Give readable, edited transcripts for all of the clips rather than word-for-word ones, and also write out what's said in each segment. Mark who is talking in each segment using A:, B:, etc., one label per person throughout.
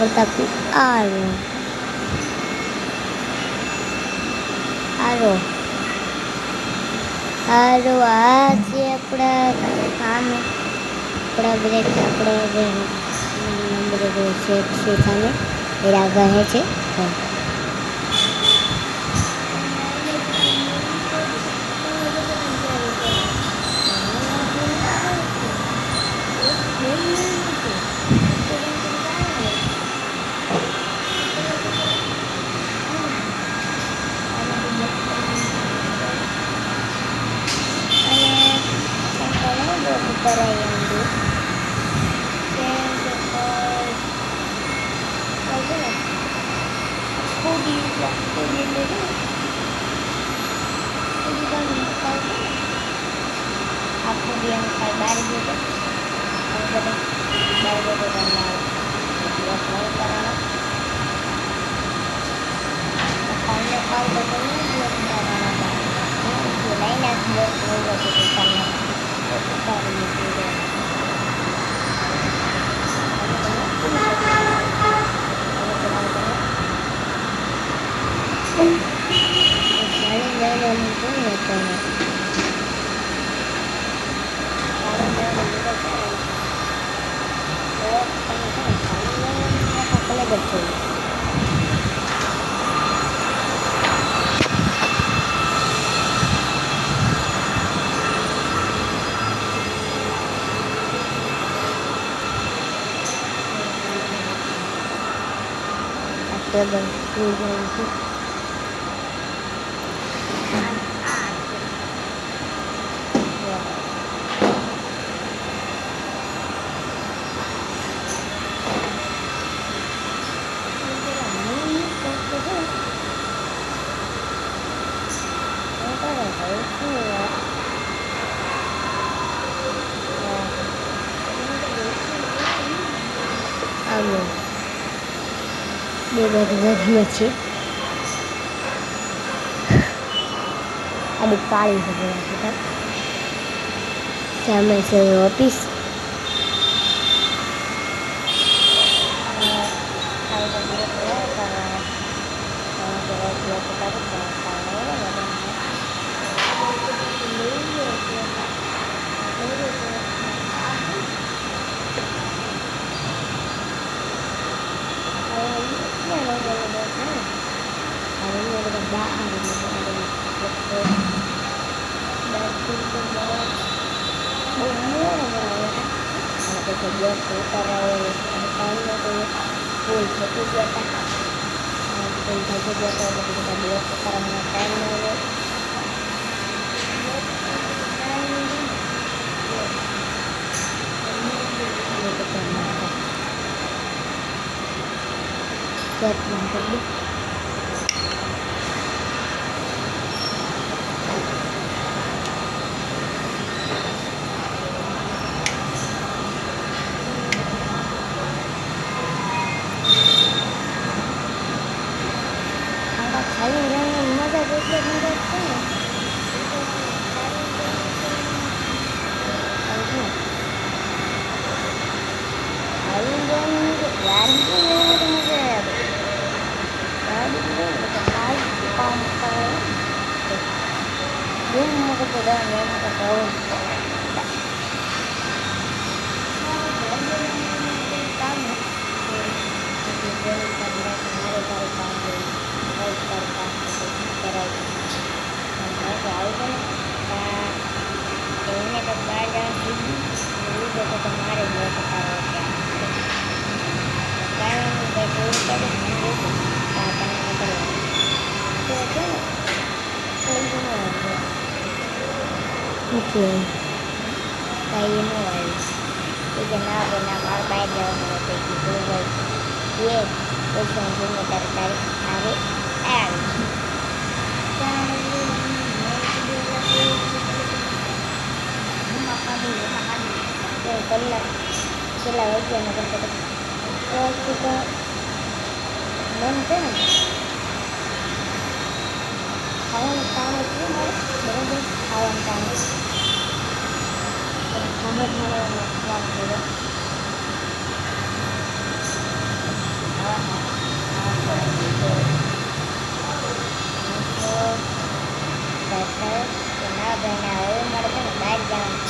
A: પ્રતાપી આરો આરો આરો આ છે આપણા સામે આપણા બ્રેક આપણે નંબર સેટ છે સામે એ આગળ છે aku yang kayak baru gitu baru karena dia mau karena kalau betulnya dia karena dia lain yang dia mau gitu karena itu karena itu betul. Ada bangku itu. Dia baru baca adik kali sebelah kita sama servis Okay. Kayak ini guys. Ini benar baik dalam hati gitu guys. Yes, terus langsung tarik L. Makan dulu. Kelar aja makan terus. Terus kita nonton. Awal tahun itu berapa? Awal tahun. Sampai malam waktu. ના ભાઈ હવે મારે છે ને બહાર જવાનું.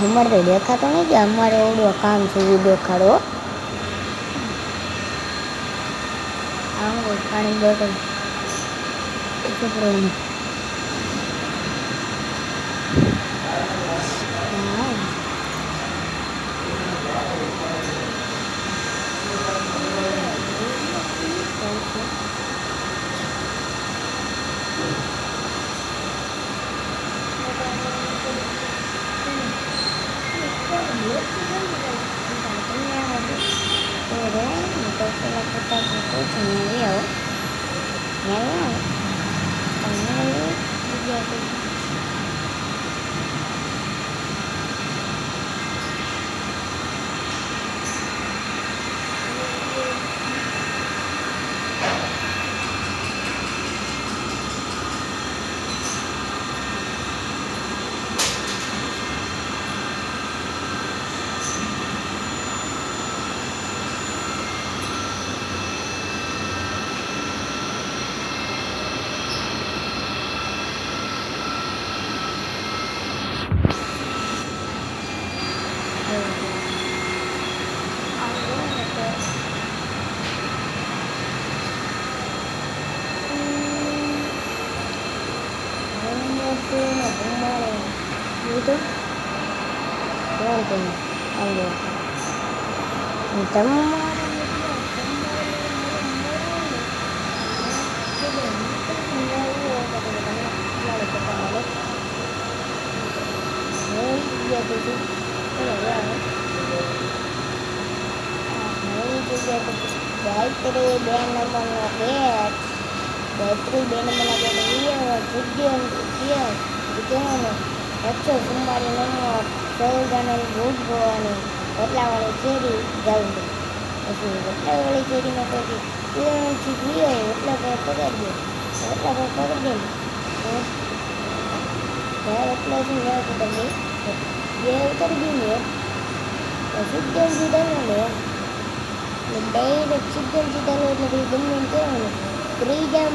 A: અમારે તો દેખાતો નહીં કે અમારે એવડો કામ છે એ દેખાડો. આવું પાણી બોટલ છોકરોને ગાયત્રી 2 નંબરનો ગેટ. ગાયત્રી 2 નંબરના ગેટ વિજ્ઞાનો વચ્ચે કુંભારી નમો સૌદાનંદ ભોગવાની વટલાવાળી ચેરી જવું. પછી વટલાવાળી ચેરીમાં પછી પીળાથી પીળો વટલા પર પકડી દે. વટલા પર પકડી દે ત્યાં વટલા છે ને પકડી બે ઉતરી ગઈ ને સિદ્ધમ સીધાનો લે ડાયરેક્ટ સિદ્ધમ સીધાનો એટલે પછી ગમે કહેવાનું. ત્રીજા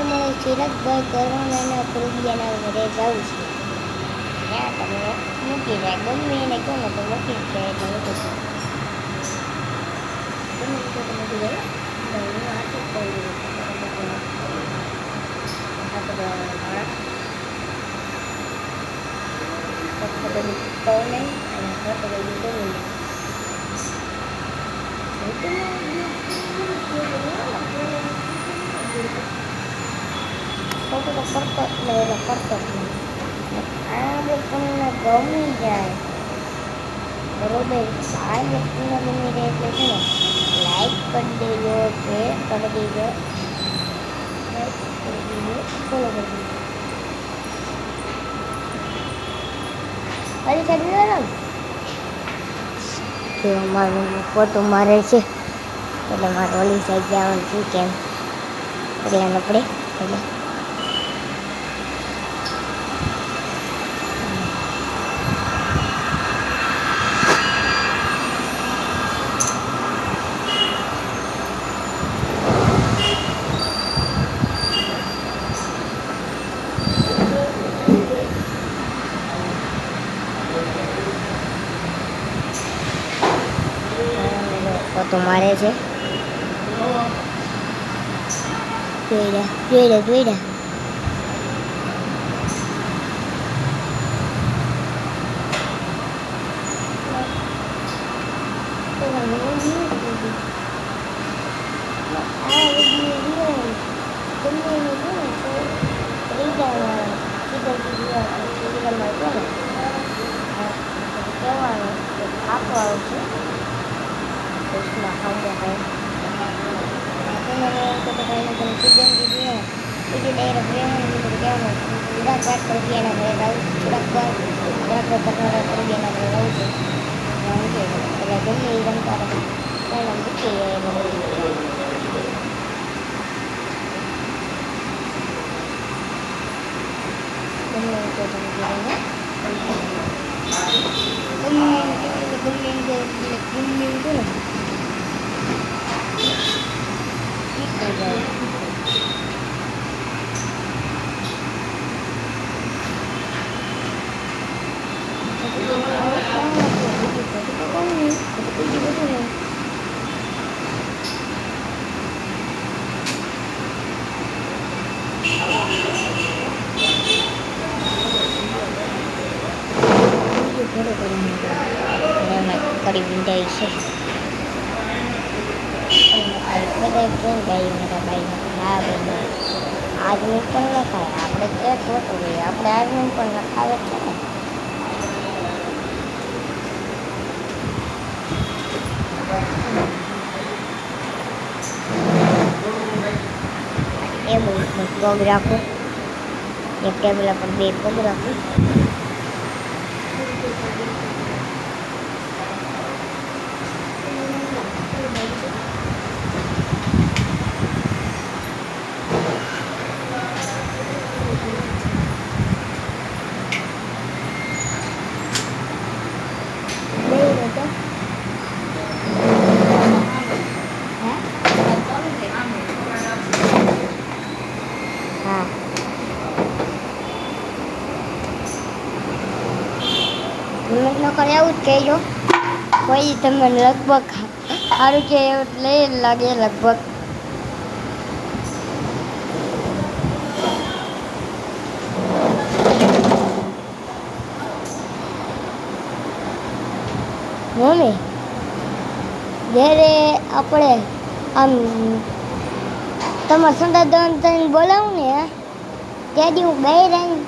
A: મળે ચિરાગભાઈ કરવાના ફૂલડિયાના ઘરે જવું છે. ત્યાં તમને મૂકી જાય ગમે એને કહો ને તો મૂકી જ જાય એટલે મૂકી જાય ગમે તો મૂકી જાય. હું આટલું જ કહી દઉં તો નહીં અને ફોટો બધું કરવું ફોટો તો કરતો જ નહીં એટલે કરતો જ નહીં. આ બે તમને ગમી જાય બરોબર. આ વ્યક્તિને ગમી રહે એટલે છે ને લાઈક કરી દેજો, શેર કરી દેજો, ફોલો કરી દેજો. ફરી કરી દો કે મારું ફોટો મારે છે એટલે મારે ઓલી સાઈડ જવાનું છે કેમ એટલે આપણે એટલે ફોટો મારે છે. જોઈ આપવાનું છે. એને એમ કે ભાઈને તમે સીઝન દીધી ને બીજી ડાયરેક્ટ રહેવાનું કીધું કહેવાનું થોડાક વાત કરી એના ઘરે રહું થોડાક વાર થોડાક 15 એના ઘરે રહું છું સમજે એટલે ગમે એ રમતા રહે એને મૂકી જાય ગમે એ તો તમે કીધું કરી વિંધાઈ છે બધા કેમ ગાયું નતા બાઈ હા ભાઈ આજનું પણ ન ખાય આપણે એક વસ્તુ જોઈએ આપણે આજનું પણ ન ખાવે છે ને ટેબલ પગ રાખું એક ટેબલ પર 2 પગ રાખું હિંમત ન કરે એવું જ કહેજો કોઈ તમને લગભગ સારું કે એવું લઈ લાગે લગભગ મમ્મી જ્યારે આપણે આમ તમારા સંડા દન થઈને બોલાવું ને ત્યાંથી હું બહાર આવીને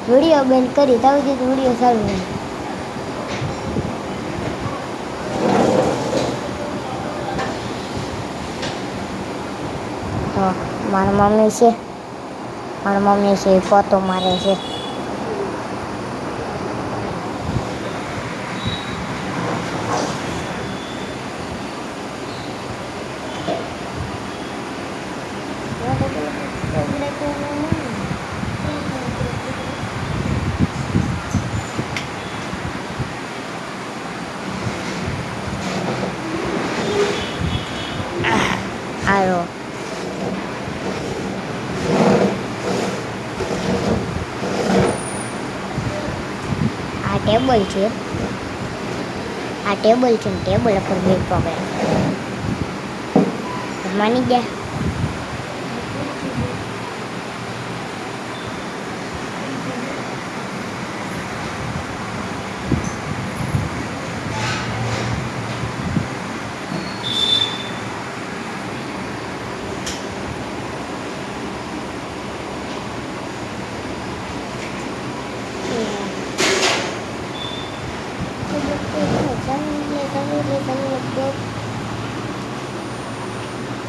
A: વિડીયો બંધ કરી ત્યાં સુધી વિડીયો ચાલુ નહીં તો મારા મમ્મી છે પોતો મારે છે આવ્યો આ ટેબલ છે ને ટેબલ પર 2 પગ માની ગયા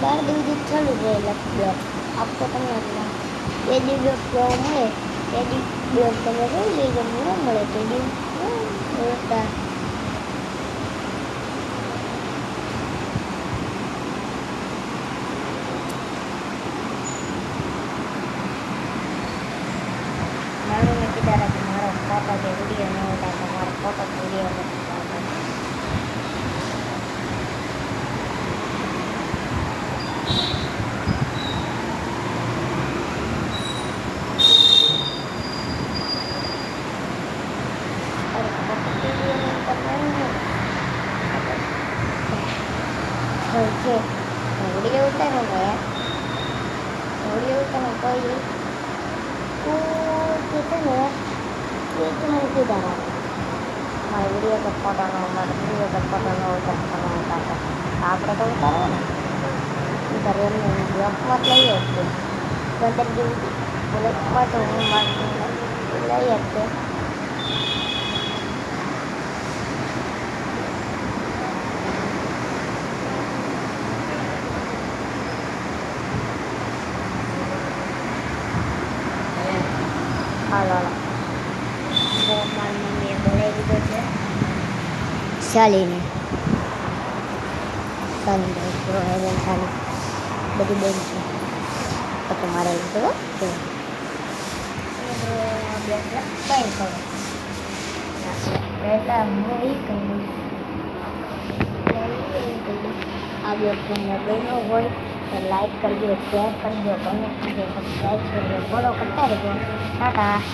A: बार दिन चालू रहे ब्लॉग आपको करना ये दिन ब्लॉग મળે એ દી બ્લોગ તમે જોઈ લેજો ન મળે તો દી હોતા મારો ને કીધા કે મારો ફોટો કે વિડીયો ન હોતા તમારો ફોટો વિડીયો નથી વિડીયો ઉતારો ગયા વિડીયો ઉતારો કોઈ તું છે ને એ તો મને કીધા રાખે મારે વિડીયો તો ફોટો ન ઉતારતા આપણે તો ઉતારો ને ઉતારે એમને બ્લોકમાં જ લઈએ જ તે 15 જેવું બ્લોકમાં તો હું લઈએ જ તે હાલો હાલો મારી મમ્મીએ બોલાવી દીધો છે શાલીને શાલી પૂરો હેરેન શાલી બધી બેન છે તો તમારે લીધો આપણે કંઈ કરો એટલે હું એ કહું આ બ્લોગ તમને ગમ્યો હોય તો લાઈક કરજો શેર કરજો કમેન્ટ કરજો સબસ્ક્રાઈબ કરજો ફોલો કરતા રહેજો ટાટા